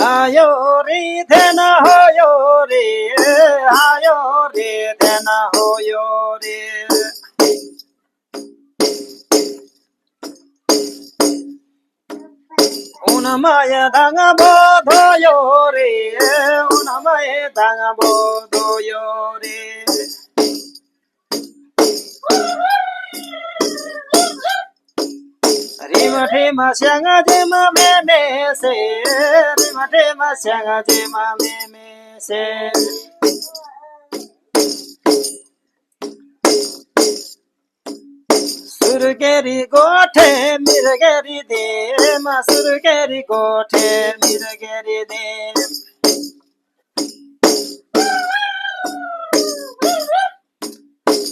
आयो रे धन होयो रे आयो रे धन होयो रे उनमय दाङ बोधयो रे उनमय दाङ बोधयो रे रिम ठेम स्याङ जेम मेमे से रिम ठेम स्याङ जेम मेमे से सुरकेरी गोठे मिरगेरी दे सुरकेरी गोठे मिरगेरी दे